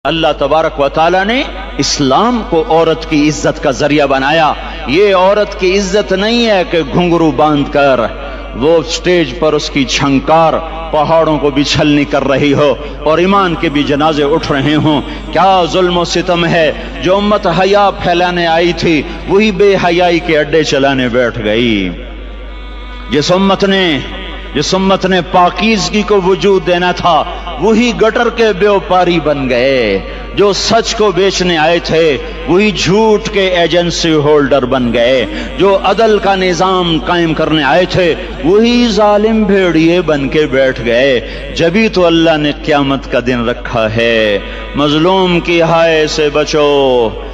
اللہ تبارک و تعالیٰ نے اسلام کو عورت کی عزت کا ذریعہ بنایا۔ یہ عورت کی عزت نہیں ہے کہ گھنگرو باندھ کر وہ سٹیج پر اس کی چھنکار پہاڑوں کو بھی چھلنی کر رہی ہو اور ایمان کے بھی جنازے اٹھ رہے ہوں۔ کیا ظلم و ستم ہے، جو امت حیا پھیلانے آئی تھی وہی بے حیائی کے اڈے چلانے بیٹھ گئی۔ جس امت نے پاکیزگی کو وجود دینا تھا وہی گٹر کے بیوپاری بن گئے۔ جو سچ کو بیچنے آئے تھے وہی جھوٹ کے ایجنسی ہولڈر بن گئے۔ جو عدل کا نظام قائم کرنے آئے تھے وہی ظالم بھیڑیے بن کے بیٹھ گئے۔ جبھی تو اللہ نے قیامت کا دن رکھا ہے۔ مظلوم کی ہائے سے بچو،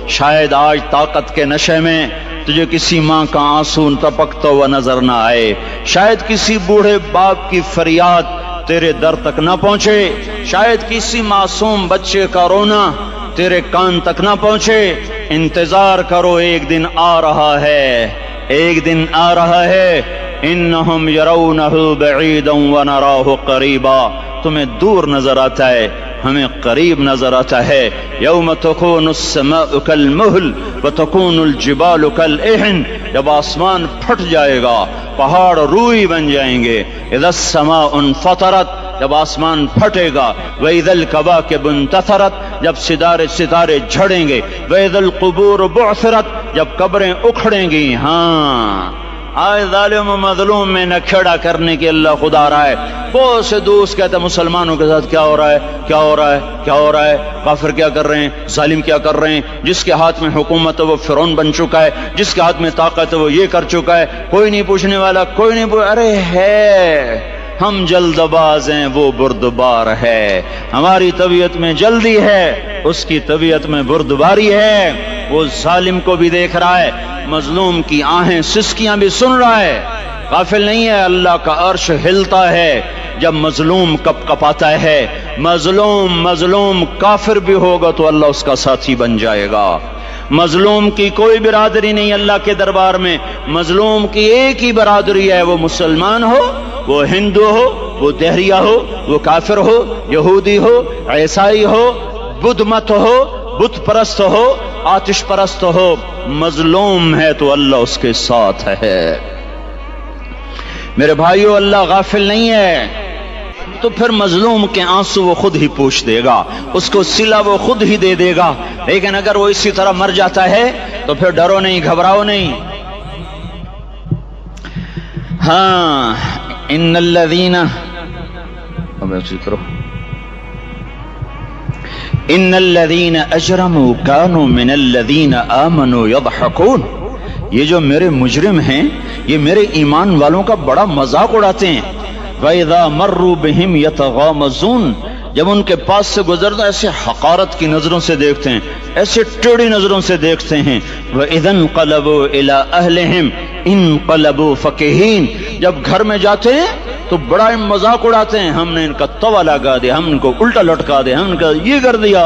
شاید آج طاقت کے نشے میں تجھے کسی ماں کا آنسو ٹپکتا ہوا نظر نہ آئے، شاید کسی بوڑھے باپ کی فریاد تیرے در تک نہ پہنچے، شاید کسی معصوم بچے کا رونا تیرے کان تک نہ پہنچے۔ انتظار کرو، ایک دن آ رہا ہے، ایک دن آ رہا ہے۔ انہم یرونہ بعیدا ونراہ قریبا، تمہیں دور نظر آتا ہے، ہمیں قریب نظر آتا ہے۔ یوم تکون السماء کالمہل وتکون الجبال کالعہن، جب آسمان پھٹ جائے گا پہاڑ روئی بن جائیں گے۔ اذا السماء انفطرت، جب آسمان پھٹے گا۔ وَإِذَا الْكَوَاكِبُ انتثرت، جب ستارے جھڑیں گے۔ وَإِذَا الْقُبُورُ بُعْثِرَتْ، جب قبریں اکھڑیں گی۔ ہاں آج ظالم و مظلوم میں نہ کھیڑا کرنے کی اللہ خدا رہا ہے۔ بہت سے دوست کہتے ہیں مسلمانوں کے ساتھ کیا ہو رہا ہے، کیا ہو رہا ہے، کیا ہو رہا ہے، کافر کیا کر رہے ہیں، ظالم کیا کر رہے ہیں۔ جس کے ہاتھ میں حکومت ہے وہ فرعون بن چکا ہے، جس کے ہاتھ میں طاقت ہے وہ یہ کر چکا ہے، کوئی نہیں پوچھنے والا، کوئی نہیں ارے ہے، ہم جلد باز ہیں وہ بردبار ہے۔ ہماری طبیعت میں جلدی ہے، اس کی طبیعت میں بردباری ہے۔ وہ ظالم کو بھی دیکھ رہا ہے، مظلوم کی آہیں سسکیاں بھی سن رہا ہے، غافل نہیں ہے۔ اللہ کا عرش ہلتا ہے جب مظلوم کپ کپاتا ہے۔ مظلوم کافر بھی ہوگا تو اللہ اس کا ساتھی بن جائے گا۔ مظلوم کی کوئی برادری نہیں اللہ کے دربار میں، مظلوم کی ایک ہی برادری ہے، وہ مسلمان ہو، وہ ہندو ہو، وہ دہریہ ہو، وہ کافر ہو، یہودی ہو، عیسائی ہو، بدھ مت ہو، بت پرست ہو، آتش پرست ہو، مظلوم ہے تو اللہ اس کے ساتھ ہے۔ میرے بھائیو، اللہ غافل نہیں ہے، تو پھر مظلوم کے آنسو وہ خود ہی پوچھ دے گا، اس کو صلہ وہ خود ہی دے دے گا۔ لیکن اگر وہ اسی طرح مر جاتا ہے تو پھر ڈرو نہیں، گھبراؤ نہیں۔ ہاں ان الذین ان الذین اجرموا كانوا من الذین آمنوا يضحكون، یہ جو میرے مجرم ہیں یہ میرے ایمان والوں کا بڑا مذاق اڑاتے ہیں۔ وَإِذَا مَرُّوا بِهِمْ يَتَغَامَزُونَ، جب ان کے پاس سے گزرتا ایسے حقارت کی نظروں سے دیکھتے ہیں، ایسے ٹیڑھی نظروں سے دیکھتے ہیں۔ وَإِذَا انْقَلَبُوا إِلَىٰ أَهْلِهِمْ انْقَلَبُوا فَكِهِينَ، جب گھر میں جاتے ہیں تو بڑا مذاق اڑاتے ہیں، ہم نے ان کا توا لگا دیا، ہم ان کو الٹا لٹکا دیا، ہم ان کا یہ کر دیا۔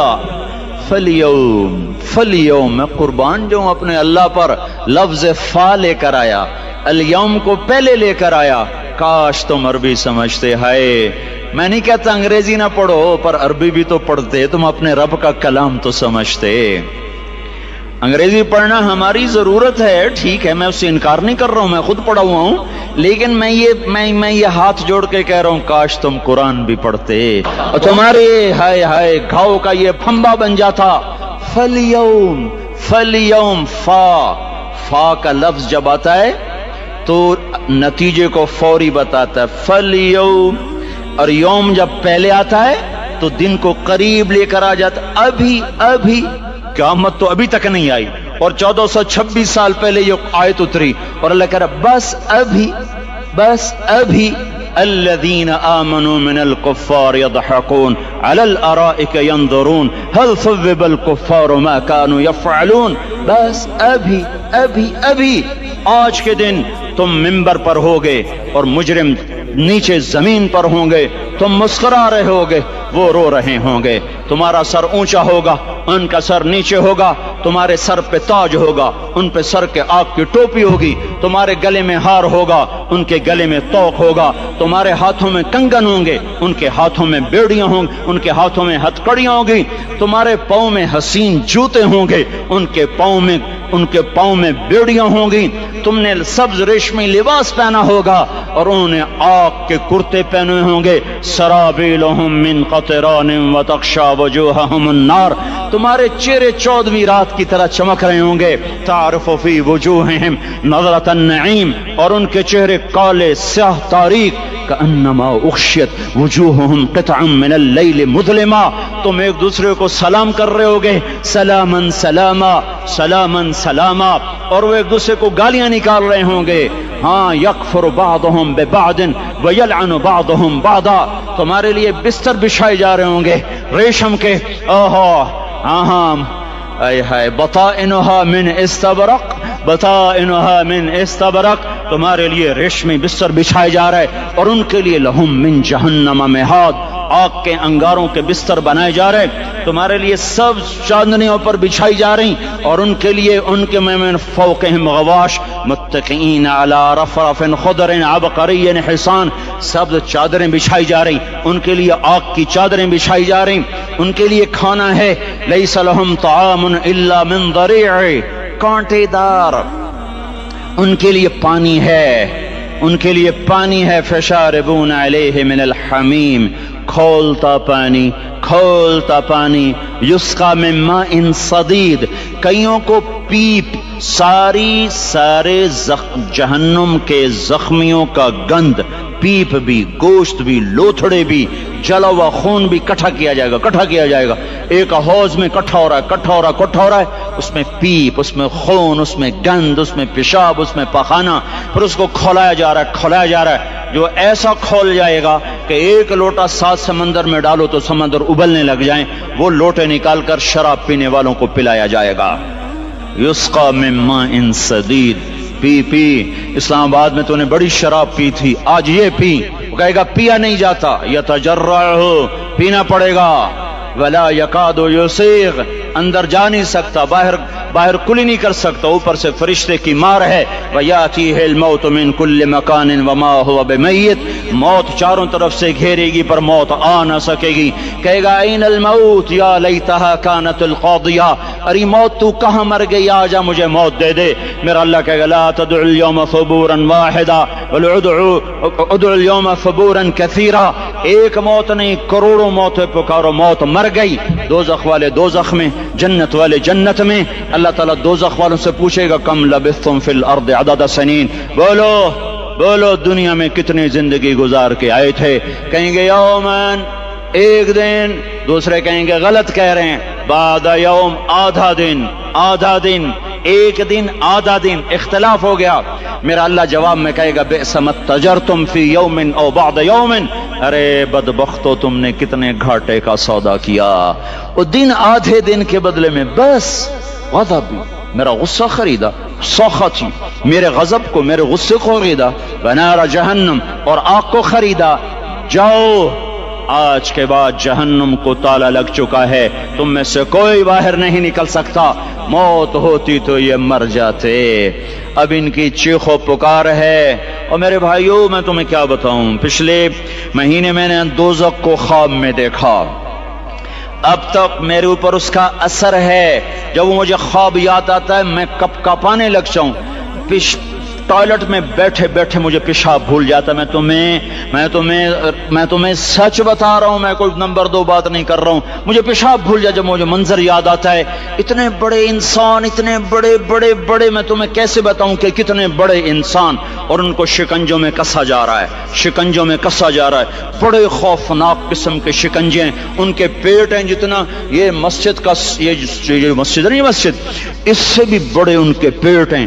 فَالْيَوْمَ، میں قربان جو اپنے اللہ پر لفظ فا لے کر آیا، الیوم کو پہلے لے کر آیا۔ کاش تم عربی سمجھتے۔ ہائے، میں نہیں کہتا انگریزی نہ پڑھو، پر عربی بھی تو پڑھتے، تم اپنے رب کا کلام تو سمجھتے۔ انگریزی پڑھنا ہماری ضرورت ہے، ٹھیک ہے، میں اس سے انکار نہیں کر رہا ہوں، میں خود پڑھا ہوا ہوں، لیکن میں یہ ہاتھ جوڑ کے کہہ رہا ہوں کاش تم قرآن بھی پڑھتے اور تمہارے ہائے گھاؤ کا یہ پھمبا بن جاتا۔ فَالْيَوْمَ، فا کا لفظ جب آتا ہے تو نتیجے کو فوری بتاتا ہے۔ فَالْيَوْمَ، اور یوم جب پہلے آتا ہے تو دن کو قریب لے کر آ جاتا۔ ابھی قیامت تو ابھی تک نہیں آئی، اور 1426 سال پہلے یہ آیت اتری، اور اللہ کہہ رہا بس ابھی الذین آمنوا من الکفار یضحکون علی الارائک ینظرون هل ثوب الکفار ما كانوا یفعلون۔ بس ابھی آج کے دن تم ممبر پر ہوگے اور مجرم نیچے زمین پر ہوں گے، تم مسکرا رہے ہوگے، وہ رو رہے ہوں گے، تمہارا سر اونچا ہوگا، ان کا سر نیچے ہوگا، تمہارے سر پہ تاج ہوگا، ان پہ سر کے آگ کی ٹوپی ہوگی، تمہارے گلے میں ہار ہوگا، ان کے گلے میں توق ہوگا، تمہارے ہاتھوں میں کنگن ہوں گے، ان کے ہاتھوں میں بیڑیاں ہوں گی، ان کے ہاتھوں میں ہتکڑیاں ہوں گی، تمہارے پاؤں میں حسین جوتے ہوں گے، ان کے پاؤں میں بیڑیاں ہوں گی، تم نے سبز ریشمی لباس پہنا ہوگا اور انہوں نے آگ کے کرتے پہنے ہوں گے، سرابیلہم من قطران وتغشی وجوہہم النار، تمہارے چہرے 14ویں رات کی طرح چمک رہے ہوں گے، تعرف فی وجوہہم نظرۃ النعیم، اور ان کے چہرے کالے سیاہ تاریک، کأنما اغشیت وجوہہم قطعا من اللیل مظلما، تم ایک دوسرے کو سلام کر رہے ہوگے، سلامن سلاما سلامن سلاما، اور وہ ایک دوسرے کو گالیاں نکال رہے ہوں گے، ہاں یکفر بعضهم ببعض ویلعن بعضهم بعضا، تمہارے لیے بستر بچھائے جا رہے ہوں گے ریشم کے، ہاں اے ہائے، بطائنها من استبرق، بطائنها من استبرق، تمہارے لیے ریشمی بستر بچھائے جا رہے، اور ان کے لیے لہم من جہنم مہاد، آگ کے انگاروں کے بستر بنائے جا رہے، تمہارے لیے سب چاندنیوں پر بچھائی جا رہی، اور ان کے لیے ان کے من فوقہم غواش متکئین علی رفرف خضر عبقری حسان، سب چادریں بچھائی جا رہی، ان کے لیے آگ کی چادریں بچھائی جا رہی، ان کے لیے کھانا ہے، لیس لہم طعام الا من ضریع، کانٹے دار، ان کے لیے پانی ہے، ان کے لیے پانی ہے، فشاربون علیہ من الحمیم، کھولتا پانی، کھولتا پانی، یسقا من ماء صدید، کئیوں کو پیپ، سارے جہنم کے زخمیوں کا گند، پیپ بھی، گوشت بھی، لوتھڑے بھی، جلا ہوا خون بھی کٹھا کیا جائے گا، ایک حوض میں کٹھا ہو رہا ہے، اس میں پیپ، اس میں خون، اس میں گند، اس میں پیشاب، اس میں پخانہ، پھر اس کو کھولایا جا رہا ہے، جو ایسا کھول جائے گا کہ ایک لوٹا 7 سمندر میں ڈالو تو سمندر ابلنے لگ جائیں، وہ لوٹے نکال کر شراب پینے والوں کو پلایا جائے گا، یسقا من ماء صدید، پی اسلام آباد میں تو نے بڑی شراب پی تھی، آج یہ پی، وہ کہے گا پیا نہیں جاتا، یتجرعہ، پینا پڑے گا، ولا یکاد یسیغ، اندر جا نہیں سکتا، باہر کلی نہیں کر سکتا، اوپر سے فرشتے کی مار ہے، وَيَأْتِيهِ الْمَوْتُ مِنْ كُلِّ مَكَانٍ وَمَا هُوَ بِمَيِّتٍ، موت چاروں طرف سے گھیرے گی پر موت آ نہ سکے گی، کہے گا اَيْنَ الْمَوْتِ يَا لَيْتَهَا كَانَتِ الْقَاضِيَةَ، ارے موت تو کہاں مر گئی، آجا مجھے موت دے دے، میرا اللہ کہے گا لَا تَدْعُ الْيَوْمَ ثُبُورًا وَاحِدًا بَلْ ادْعُ الْيَوْمَ ثُبُورًا كَثِيرًا، ایک موت نہیں کروڑوں موتیں پکارو، موت مر گئی، دوزخ والے دوزخ میں، جنت والے جنت میں، اللہ تعالیٰ دوزخ والوں سے پوچھے گا کم لبثتم فی الارض عدد سنین، بولو دنیا میں کتنی زندگی گزار کے آئے تھے، کہیں گے یومن، ایک دن، دوسرے کہیں گے غلط کہہ رہے ہیں، بعد یوم، آدھا دن، ایک دن، آدھا دن، اختلاف ہو گیا، میرا اللہ جواب میں کہے گا بئس ما تجرتم فی یوم او بعد یوم، ارے بدبختو تم نے کتنے گھاٹے کا سودا کیا، وہ دن آدھے دن کے بدلے میں بس غضب، میرا غصہ خریدا، سخطی، میرے غضب کو، میرے غصے کو خریدا، بنار جہنم، اور آگ کو خریدا، جاؤ آج کے بعد جہنم کو تالا لگ چکا ہے، تم میں سے کوئی باہر نہیں نکل سکتا، موت ہوتی تو یہ مر جاتے، اب ان کی چیخ و پکار ہے، اور میرے بھائیوں میں تمہیں کیا بتاؤں، پچھلے مہینے میں نے دوزخ کو خواب میں دیکھا، اب تک میرے اوپر اس کا اثر ہے، جب وہ مجھے خواب یاد آتا ہے میں کپ کپانے لگ جاؤں، ٹوائلٹ میں بیٹھے بیٹھے مجھے پیشاب بھول جاتا، میں تمہیں سچ بتا رہا ہوں، میں کوئی نمبر 2 بات نہیں کر رہا ہوں، مجھے پیشاب بھول جاتا جب مجھے منظر یاد آتا ہے، اتنے بڑے انسان، اتنے بڑے میں تمہیں کیسے بتاؤں کہ کتنے بڑے انسان، اور ان کو شکنجوں میں کسا جا رہا ہے، بڑے خوفناک قسم کے شکنجے ہیں، ان کے پیٹ ہیں جتنا یہ مسجد کا، یہ مسجد نہیں، مسجد اس سے بھی بڑے ان کے پیٹ ہیں،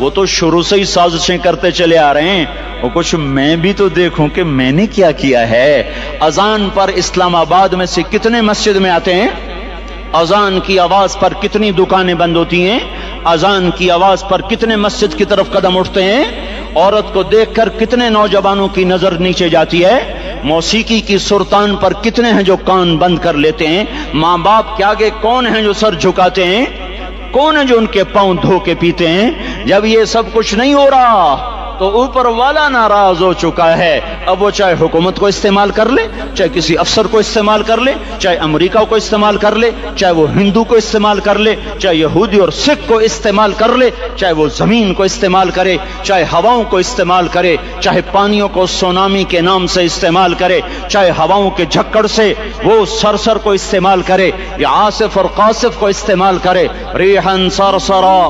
وہ تو شروع سے ہی سازشیں کرتے چلے آ رہے ہیں، وہ کچھ میں بھی تو دیکھوں کہ میں نے کیا کیا ہے۔ اذان پر اسلام آباد میں سے کتنے مسجد میں آتے ہیں؟ اذان کی آواز پر کتنی دکانیں بند ہوتی ہیں؟ اذان کی آواز پر کتنے مسجد کی طرف قدم اٹھتے ہیں؟ عورت کو دیکھ کر کتنے نوجوانوں کی نظر نیچے جاتی ہے؟ موسیقی کی سرتان پر کتنے ہیں جو کان بند کر لیتے ہیں؟ ماں باپ کے آگے کون ہیں جو سر جھکاتے ہیں؟ کون ہیں جو ان کے پاؤں دھو کے پیتے ہیں؟ جب یہ سب کچھ نہیں ہو رہا تو اوپر والا ناراض ہو چکا ہے۔ اب وہ چاہے حکومت کو استعمال کر لے، چاہے کسی افسر کو استعمال کر لے، چاہے امریکہ کو استعمال کر لے، چاہے وہ ہندو کو استعمال کر لے، چاہے یہودی اور سکھ کو استعمال کر لے، چاہے وہ زمین کو استعمال کرے، چاہے ہواؤں کو استعمال کرے، چاہے پانیوں کو سونامی کے نام سے استعمال کرے، چاہے ہواؤں کے جھکڑ سے وہ سرسر کو استعمال کرے یا آصف اور قاصف کو استعمال کرے۔ ریحاً سرسرا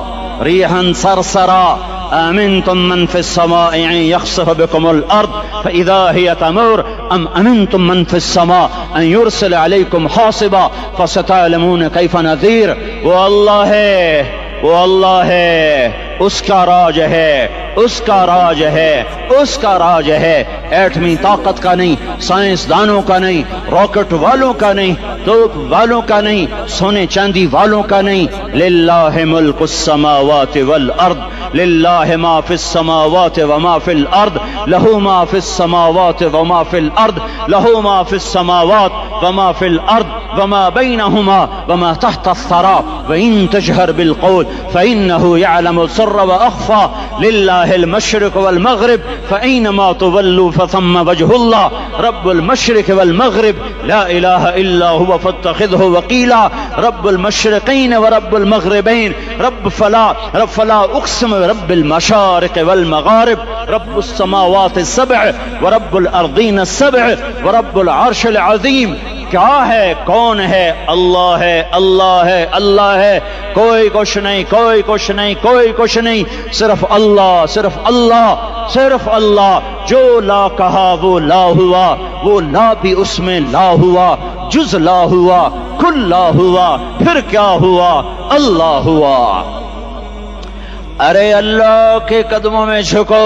ریحاً سرسرا أأمنتم من في السماء أن يخسف بكم الأرض فإذا هي تمور أم أمنتم من في السماء أن يرسل عليكم حاصبا فستعلمون كيف نذير۔ وہ اللہ ہے، وہ اللہ ہے، اس کا راج ہے، اس کا راج ہے، اس کا راج ہے۔ ایٹمی طاقت کا نہیں، سائنسدانوں کا نہیں، راکٹ والوں کا نہیں، توپ والوں کا نہیں، سونے چاندی والوں کا نہیں۔ للہ ملک السماوات والارض للہ ما فی السماوات وما فی الارض لہو ما فی السماوات وما فی الارض لہو ما فی السماوات وما فی الارض وما بینہما وما تحت الثرى وإن تجہر بالقول فإنه يعلم السر وأخفى لله المشرق والمغرب فأينما تولوا فثم وجه الله رب المشرق والمغرب لا إله إلا هو فاتخذه وكيلا رب المشرقين ورب المغربين رب فلا أقسم برب المشارق والمغارب رب السماوات السبع ورب الأرضين السبع ورب العرش العظيم۔ کیا ہے؟ کون ہے؟ اللہ ہے، اللہ ہے، اللہ ہے، کوئی کچھ نہیں، کوئی کچھ نہیں، کوئی کچھ نہیں، صرف اللہ، صرف اللہ، صرف اللہ۔ جو لا کہا وہ لا ہوا، وہ لا بھی اس میں لا ہوا، جز لا ہوا، کل لا ہوا، پھر کیا ہوا؟ اللہ ہوا۔ ارے اللہ کے قدموں میں جھکو،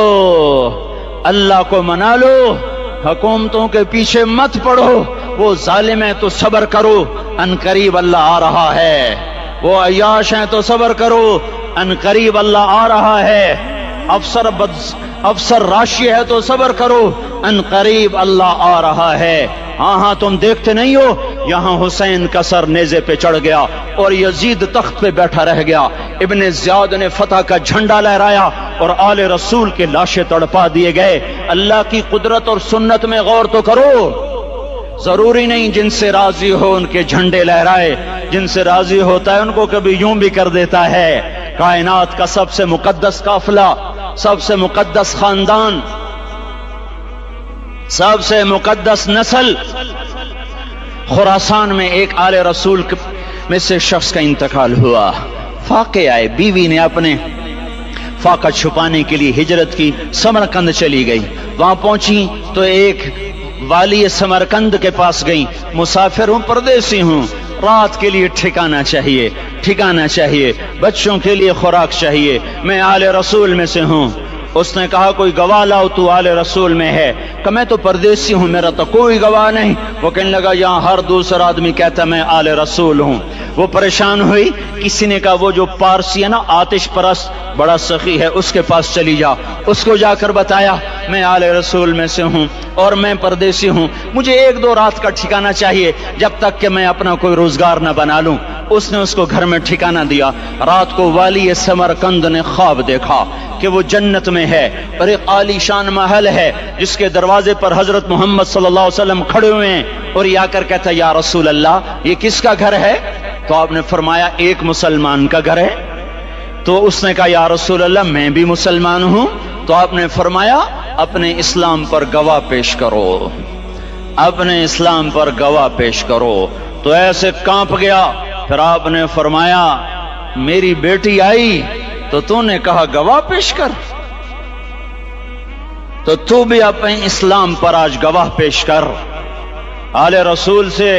اللہ کو منا لو، حکومتوں کے پیچھے مت پڑو۔ وہ ظالم ہیں تو صبر کرو، ان قریب اللہ آ رہا ہے۔ وہ عیاش ہیں تو صبر کرو، ان قریب اللہ آ رہا ہے۔ افسر راشی ہے تو صبر کرو، ان قریب اللہ آ رہا ہے۔ ہاں تم دیکھتے نہیں ہو، یہاں حسین کا سر نیزے پہ چڑھ گیا اور یزید تخت پہ بیٹھا رہ گیا، ابن زیاد نے فتح کا جھنڈا لہرایا اور آل رسول کے لاشیں تڑپا دیے گئے۔ اللہ کی قدرت اور سنت میں غور تو کرو۔ ضروری نہیں جن سے راضی ہو ان کے جھنڈے لہرائے، جن سے راضی ہوتا ہے ان کو کبھی یوں بھی کر دیتا ہے۔ کائنات کا سب سے مقدس قافلہ، سب سے مقدس خاندان، سب سے مقدس نسل، خراسان میں ایک آل رسول میں سے شخص کا انتقال ہوا۔ فاقے آئے، بیوی نے اپنے فاقہ چھپانے کے لیے ہجرت کی، سمرقند چلی گئی۔ وہاں پہنچی تو ایک والی سمرقند کے پاس گئی، مسافر ہوں، پردیسی ہوں، رات کے لیے ٹھکانہ چاہیے، ٹھکانہ چاہیے، بچوں کے لیے خوراک چاہیے، میں آل رسول میں سے ہوں۔ اس نے کہا کوئی گواہ لاؤ، تو آل رسول میں ہے؟ کہ میں تو پردیسی ہوں، میرا تو کوئی گواہ نہیں۔ وہ کہنے لگا یہاں ہر دوسرا آدمی کہتا میں آل رسول ہوں۔ وہ پریشان ہوئی، کسی نے کہا وہ جو پارسی ہے نا، آتش پرست، بڑا سخی ہے، اس کے پاس چلی جا۔ اس کو جا کر بتایا میں آل رسول میں سے ہوں اور میں پردیسی ہوں، مجھے 1-2 رات کا ٹھکانہ چاہیے جب تک کہ میں اپنا کوئی روزگار نہ بنا لوں۔ اس نے اس کو گھر میں ٹھکانہ دیا۔ رات کو والی سمرقند نے خواب دیکھا کہ وہ جنت میں ہے اور ایک عالی شان محل ہے جس کے دروازے پر حضرت محمد صلی اللہ علیہ وسلم کھڑے ہوئے ہیں، اور یہ آ کر کہتا یا رسول اللہ یہ کس کا گھر ہے؟ تو آپ نے فرمایا ایک مسلمان کا گھر ہے۔ تو اس نے کہا یا رسول اللہ میں بھی مسلمان ہوں۔ تو آپ نے فرمایا اپنے اسلام پر گواہ پیش کرو، اپنے اسلام پر گواہ پیش کرو۔ تو ایسے کانپ گیا۔ پھر آپ نے فرمایا میری بیٹی آئی تو تو نے کہا گواہ پیش کر، تو تو بھی اپنے اسلام پر آج گواہ پیش کر۔ آل رسول سے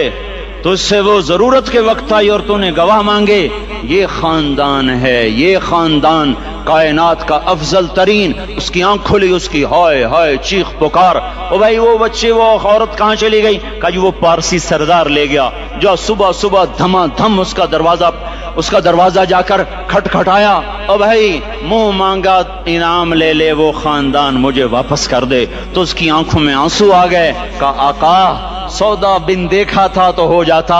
تجھ سے وہ ضرورت کے وقت آئی اور تو نے گواہ مانگے۔ یہ خاندان ہے، یہ خاندان کائنات کا افضل ترین، اس کی آنکھ کھلی، اس کی ہائے ہائے چیخ پکار، او بھائی وہ بچے وہ عورت کہاں چلی گئی؟ کہا جی وہ پارسی سردار لے گیا، جو صبح صبح دھما دھم اس کا دروازہ جا کر کھٹکھٹایا، او بھائی منہ مانگا انعام لے لے، وہ خاندان مجھے واپس کر دے، تو اس کی آنکھوں میں آنسو آ گئے، کہا آقا سودا بن دیکھا تھا تو ہو جاتا،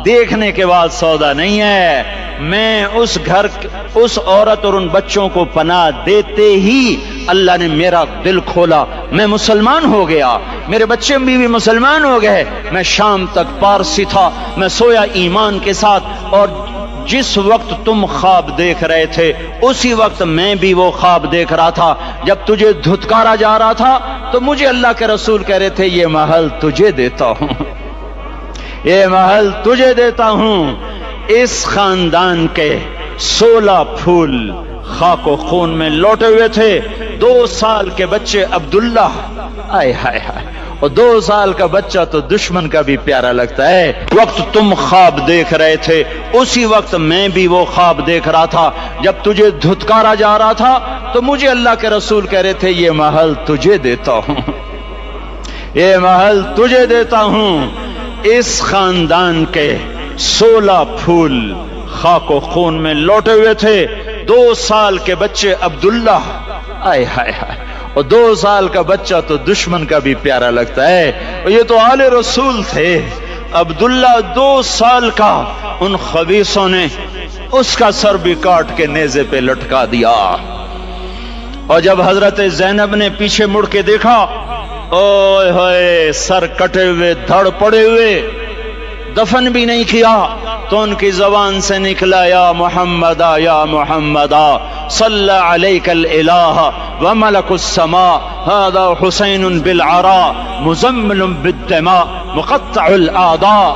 دیکھنے کے بعد سودا نہیں ہے، میں اس عورت اور ان بچوں کو پناہ دیتے ہی اللہ نے میرا دل کھولا، میں مسلمان ہو گیا، میرے بچے بھی مسلمان ہو گئے، میں شام تک پارسی تھا، میں سویا ایمان کے ساتھ، اور جس وقت تم خواب دیکھ رہے تھے اسی وقت میں بھی وہ خواب دیکھ رہا تھا، جب تجھے دھتکارا جا رہا تھا تو مجھے اللہ کے رسول کہہ رہے تھے یہ محل تجھے دیتا ہوں، یہ محل تجھے دیتا ہوں۔ اس خاندان کے 16 پھول خاک و خون میں لوٹے ہوئے تھے، 2 سال کے بچے عبداللہ، آئے ہائے ہائے، اور 2 سال کا بچہ تو دشمن کا بھی پیارا لگتا ہے، وقت تم خواب دیکھ رہے تھے اسی وقت میں بھی وہ خواب دیکھ رہا تھا، جب تجھے دھتکارا جا رہا تھا تو مجھے اللہ کے رسول کہہ رہے تھے یہ محل تجھے دیتا ہوں، یہ محل تجھے دیتا ہوں۔ اس خاندان کے 16 پھول خاک و خون میں لوٹے ہوئے تھے، 2 سال کے بچے عبداللہ، آئے ہائے ہائے، اور 2 سال کا بچہ تو دشمن کا بھی پیارا لگتا ہے، اور یہ تو آل رسول تھے، عبداللہ 2 سال کا، ان خبیثوں نے اس کا سر بھی کاٹ کے نیزے پہ لٹکا دیا، اور جب حضرت زینب نے پیچھے مڑ کے دیکھا، اوئے ہوئے سر کٹے ہوئے، دھڑ پڑے ہوئے، دفن بھی نہیں کیا، تو ان کی زبان سے نکلا یا محمدا یا محمدا صلی علیک الالہ وملک السماء هذا حسین بالعراء مزمل بالدماء مقطع الاعضاء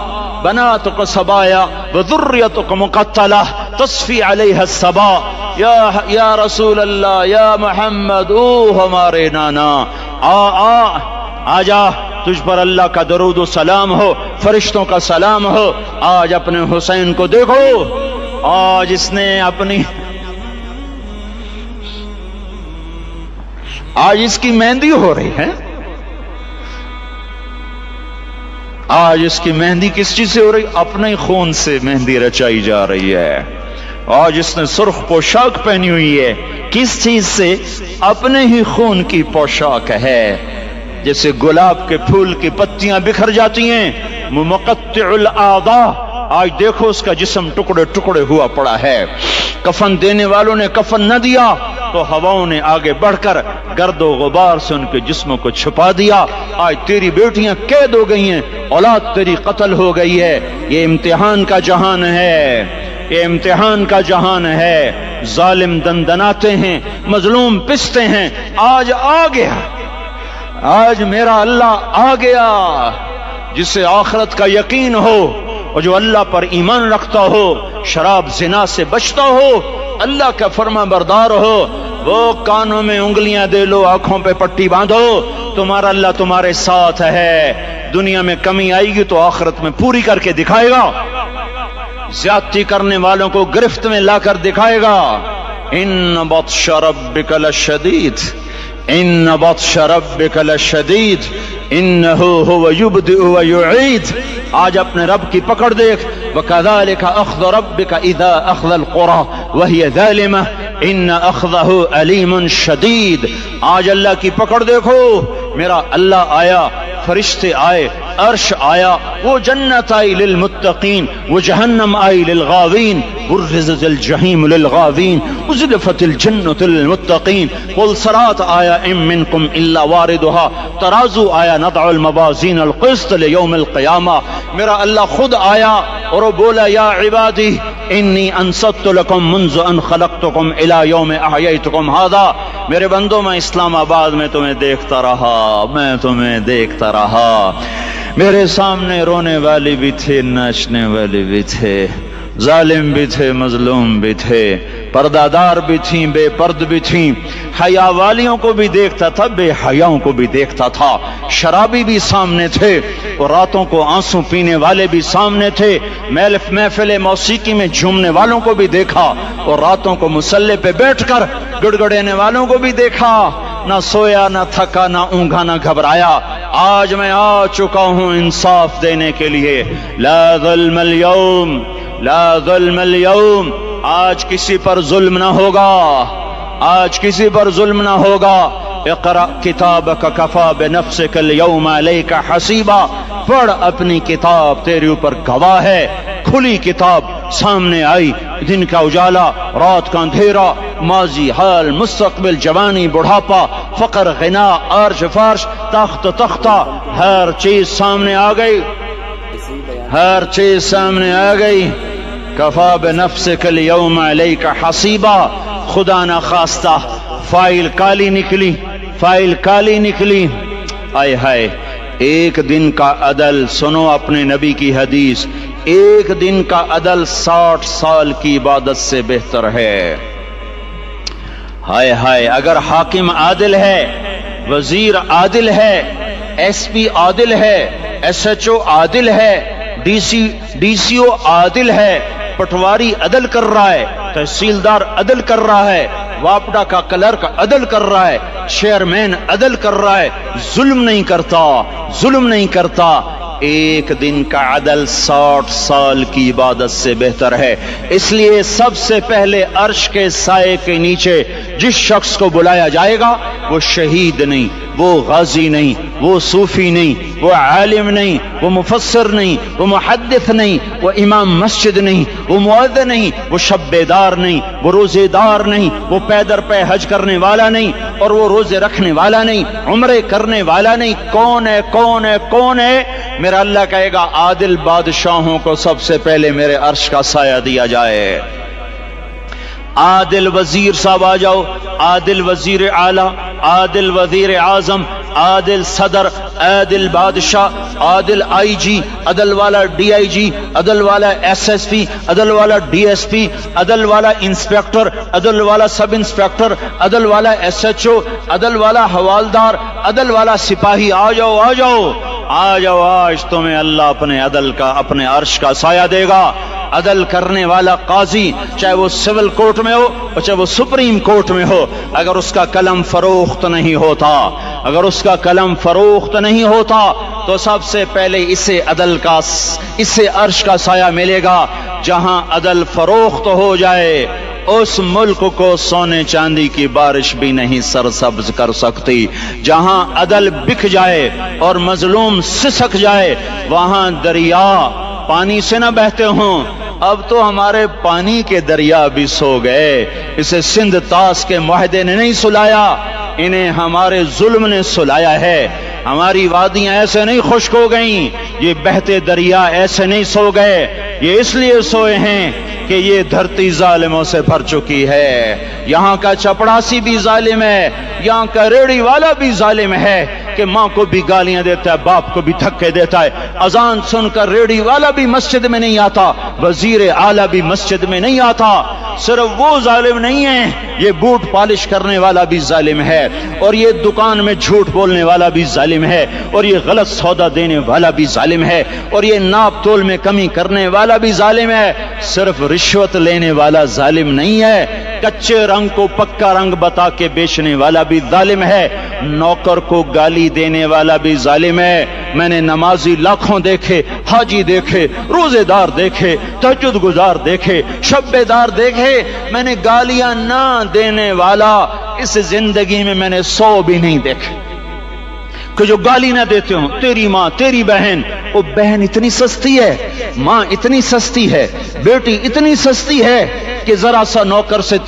بناتك صبايا وذريتك مقتلة تصفي عليها الصبا، یا رسول اللہ یا محمد، او ہمارے نانا، آ جا، تجھ پر اللہ کا درود و سلام ہو، فرشتوں کا سلام ہو، آج اپنے حسین کو دیکھو، آج اس نے آج اس کی مہندی ہو رہی ہے، آج اس کی مہندی کس چیز سے ہو رہی؟ اپنے خون سے مہندی رچائی جا رہی ہے، آج اس نے سرخ پوشاک پہنی ہوئی ہے، کس چیز سے؟ اپنے ہی خون کی پوشاک ہے، جیسے گلاب کے پھول کی پتیاں بکھر جاتی ہیں، مقطع الاعضاء، آج دیکھو اس کا جسم ٹکڑے ٹکڑے ہوا پڑا ہے، کفن دینے والوں نے کفن نہ دیا تو ہواؤں نے آگے بڑھ کر گرد و غبار سے ان کے جسموں کو چھپا دیا، آج تیری بیٹیاں قید ہو گئی ہیں، اولاد تیری قتل ہو گئی ہے، یہ امتحان کا جہان ہے، یہ امتحان کا جہان ہے، ظالم دندناتے ہیں، مظلوم پستے ہیں، آج آ گیا، آج میرا اللہ آ گیا، جسے آخرت کا یقین ہو اور جو اللہ پر ایمان رکھتا ہو، شراب زنا سے بچتا ہو، اللہ کا فرما بردار ہو، وہ کانوں میں انگلیاں دے لو، آنکھوں پہ پٹی باندھو، تمہارا اللہ تمہارے ساتھ ہے، دنیا میں کمی آئے گی تو آخرت میں پوری کر کے دکھائے گا، زیادتی کرنے والوں کو گرفت میں لا کر دکھائے گا۔ ان بطش ربک لشدید، ان بطش ربک لشدید انہ هو یبدئ ویعید، آج اپنے رب کی پکڑ دیکھ، وکذالک اخذ ربک اذا اخذ القرى وهي ظالمہ ان اخذہ علیم شدید، آج اللہ کی پکڑ دیکھو، میرا اللہ آیا، فرشتے آئے، عرش آیا، وہ جنت آئی للمتقین، وہ جہنم آئی للغاوین، برزت الجحیم للغاوین، ازلفت الجنت للمتقین، قل صراط آیا ام منکم الا واردها، ترازو آیا نضع الموازین القسط لیوم القیامہ، میرا اللہ خود آیا اور وہ بولا یا عبادی انی انصت لکم منذ ان خلقتکم الى یوم احییتکم هذا، میرے بندوں میں اسلام آباد میں تمہیں دیکھتا رہا، میں تمہیں دیکھتا رہا، میرے سامنے رونے والے بھی تھے، ناچنے والے بھی تھے، ظالم بھی تھے، مظلوم بھی تھے، پردہ دار بھی تھیں، بے پرد بھی تھیں، حیا والیوں کو بھی دیکھتا تھا، بے حیاؤں کو بھی دیکھتا تھا، شرابی بھی سامنے تھے اور راتوں کو آنسو پینے والے بھی سامنے تھے، محفل موسیقی میں جھومنے والوں کو بھی دیکھا اور راتوں کو مصلی پہ بیٹھ کر گڑگڑانے والوں کو بھی دیکھا، نہ سویا نہ تھکا نہ اونگا نہ گھبرایا۔ آج میں آ چکا ہوں انصاف دینے کے لیے۔ لا ظلم اليوم، لا ظلم اليوم، آج کسی پر ظلم نہ ہوگا، آج کسی پر ظلم نہ ہوگا۔ اقرأ کتابک کفا بنفسک اليوم علیک حسیبا، پڑھ اپنی کتاب، تیرے اوپر گواہ ہے۔ کھلی کتاب سامنے آئی، دن کا اجالا، رات کا اندھیرا، ماضی، حال، مستقبل، جوانی، بڑھاپا، فقر، غنا، عرش فرش، تخت تختہ، ہر چیز سامنے آ گئی، ہر چیز سامنے آ گئی۔ کفا بنفسک اليوم علیک حسیبا، خدا نہ خواستہ فائل کالی نکلی، فائل کالی نکلی۔ آئے ہائے، ایک دن کا عدل، سنو اپنے نبی کی حدیث، ایک دن کا عدل 60 سال کی عبادت سے بہتر ہے۔ ہائے ہائے، اگر حاکم عادل ہے، وزیر عادل ہے، ایس پی عادل ہے، ایس ایچ او عادل ہے، ڈی سی او عادل ہے، پٹواری عدل کر رہا ہے، تحصیلدار عدل کر رہا ہے، واپڈا کا کلرک عدل کر رہا ہے، چیئرمین عدل کر رہا ہے، ظلم نہیں کرتا، ظلم نہیں کرتا، ایک دن کا عدل 60 سال کی عبادت سے بہتر ہے۔ اس لیے سب سے پہلے عرش کے سائے کے نیچے جس شخص کو بلایا جائے گا وہ شہید نہیں، وہ غازی نہیں، وہ صوفی نہیں، وہ عالم نہیں، وہ مفسر نہیں، وہ محدث نہیں، وہ امام مسجد نہیں، وہ مؤذن نہیں، وہ شب بیدار نہیں، وہ روزے دار نہیں، وہ پیدر پہ حج کرنے والا نہیں، اور وہ روزے رکھنے والا نہیں، عمرے کرنے والا نہیں۔ کون ہے؟ کون ہے؟ کون ہے؟ میرا اللہ کہے گا عادل بادشاہوں کو سب سے پہلے میرے عرش کا سایہ دیا جائے۔ عادل وزیر صاحب آ جاؤ، عادل وزیر اعلیٰ، عادل وزیر اعظم، عادل صدر، عادل بادشاہ، عادل آئی جی، عدل والا ڈی آئی جی، عدل والا ایس ایس پی، عدل والا ڈی ایس پی، عدل والا انسپیکٹر، عدل والا سب انسپیکٹر، عدل والا ایس ایچ او، عدل والا حوالدار، عدل والا سپاہی، آ جاؤ آ جاؤ آ جاؤ، آج تمہیں اللہ اپنے عدل کا، اپنے عرش کا سایہ دے گا۔ عدل کرنے والا قاضی، چاہے وہ سول کورٹ میں ہو اور چاہے وہ سپریم کورٹ میں ہو، اگر اس کا قلم فروخت نہیں ہوتا، اگر اس کا قلم فروخت نہیں ہوتا تو سب سے پہلے اسے عدل کا، اسے عرش کا سایہ ملے گا۔ جہاں عدل فروخت ہو جائے اس ملک کو سونے چاندی کی بارش بھی نہیں سرسبز کر سکتی۔ جہاں عدل بک جائے اور مظلوم سسک جائے، وہاں دریا پانی سے نہ بہتے ہوں۔ اب تو ہمارے پانی کے دریا بھی سو گئے، اسے سندھ طاس کے معاہدے نے نہیں سلایا، انہیں ہمارے ظلم نے سلایا ہے۔ ہماری وادیاں ایسے نہیں خشک ہو گئیں، یہ بہتے دریا ایسے نہیں سو گئے، یہ اس لیے سوئے ہیں کہ یہ دھرتی ظالموں سے بھر چکی ہے۔ یہاں کا چپڑاسی بھی ظالم ہے، یہاں کا ریڑھی والا بھی ظالم ہے کہ ماں کو بھی گالیاں دیتا ہے، باپ کو بھی دھکے دیتا ہے۔ اذان سن کر ریڑھی والا بھی مسجد میں نہیں آتا، وزیر اعلیٰ بھی مسجد میں نہیں آتا۔ صرف وہ ظالم نہیں ہے، یہ بوٹ پالش کرنے والا بھی ظالم ہے، اور یہ دکان میں جھوٹ بولنے والا بھی ظالم ہے، اور یہ غلط سودا دینے والا بھی ظالم ہے، اور یہ ناپ تول میں کمی کرنے والا بھی ظالم ہے۔ صرف رشوت لینے والا ظالم نہیں ہے، کچے رنگ کو پکا رنگ بتا کے بیچنے والا بھی ظالم ہے، نوکر کو گالی دینے والا بھی ظالم ہے۔ میں نے نمازی لاکھوں دیکھے، حاجی دیکھے، روزے دار دیکھے، تہجد گزار دیکھے، شب بیدار دیکھے، میں نے گالیاں نہ دینے والا اس زندگی میں نے 100 بھی نہیں دیکھے کہ جو گالی نہ دیتے ہوں۔ تیری ماں، تیری بہن، وہ بہن اتنی سستی ہے، ماں اتنی سستی ہے، بیٹی اتنی سستی ہے کہ ذرا سا نوکر سے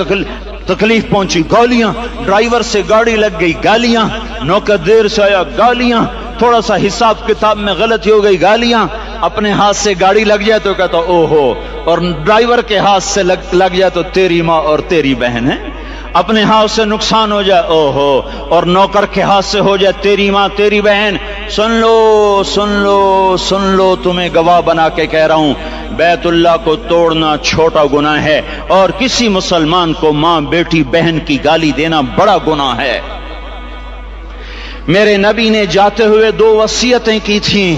تکلیف پہنچی گالیاں، ڈرائیور سے گاڑی لگ گئی گالیاں، نوکر دیر سے آیا گالیاں، تھوڑا سا حساب کتاب میں غلطی ہو گئی گالیاں، اپنے ہاتھ سے گاڑی لگ جائے تو کہتا او ہو، اور ڈرائیور کے ہاتھ سے لگ جائے تو تیری ماں اور تیری بہن ہے، اپنے ہاتھ سے نقصان ہو جائے او ہو، اور نوکر کے ہاتھ سے ہو جائے تیری ماں تیری بہن۔ سن لو سن لو سن لو، تمہیں گواہ بنا کے کہہ رہا ہوں، بیت اللہ کو توڑنا چھوٹا گناہ ہے، اور کسی مسلمان کو ماں، بیٹی، بہن کی گالی دینا بڑا گناہ ہے۔ میرے نبی نے جاتے ہوئے 2 وصیتیں کی تھیں،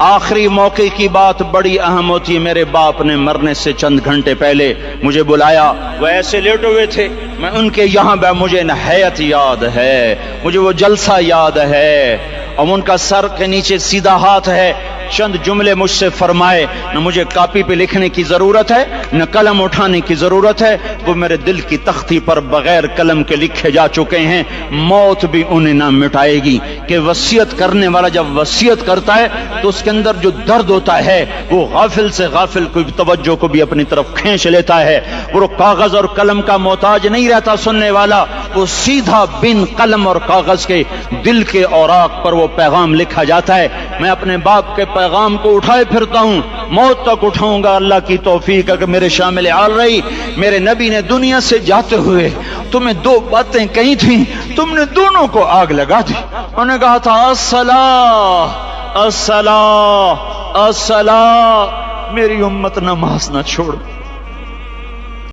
آخری موقع کی بات بڑی اہم ہوتی ہے۔ میرے باپ نے مرنے سے چند گھنٹے پہلے مجھے بلایا، وہ ایسے لیٹے ہوئے تھے، میں ان کے یہاں بیٹھا، مجھے نہایت یاد ہے، مجھے وہ جلسہ یاد ہے، اور ان کا سر کے نیچے سیدھا ہاتھ ہے۔ چند جملے مجھ سے فرمائے، نہ مجھے کاپی پہ لکھنے کی ضرورت ہے نہ قلم اٹھانے کی ضرورت ہے، وہ میرے دل کی تختی پر بغیر قلم کے لکھے جا چکے ہیں، موت بھی انہیں نہ مٹائے گی کہ وصیت کرنے والا جب وصیت کرتا ہے تو اس کے اندر جو درد ہوتا ہے وہ غافل سے غافل کوئی توجہ کو بھی اپنی طرف کھینچ لیتا ہے، وہ کاغذ اور قلم کا محتاج نہیں رہتا سننے والا، وہ سیدھا بن قلم اور کاغذ کے دل کے اوراق پر وہ پیغام لکھا جاتا ہے۔ میں اپنے باپ کے پیغام کو اٹھائے پھرتا ہوں، موت تک اٹھاؤں گا، اللہ کی توفیق ہے کہ میرے شامل حال رہی۔ میرے نبی نے دنیا سے جاتے ہوئے تمہیں دو باتیں کہی تھیں، تم نے دونوں کو آگ لگا دی۔ انہوں نے کہا تھا الصلاۃ الصلاۃ الصلاۃ، میری امت نماز نہ چھوڑ۔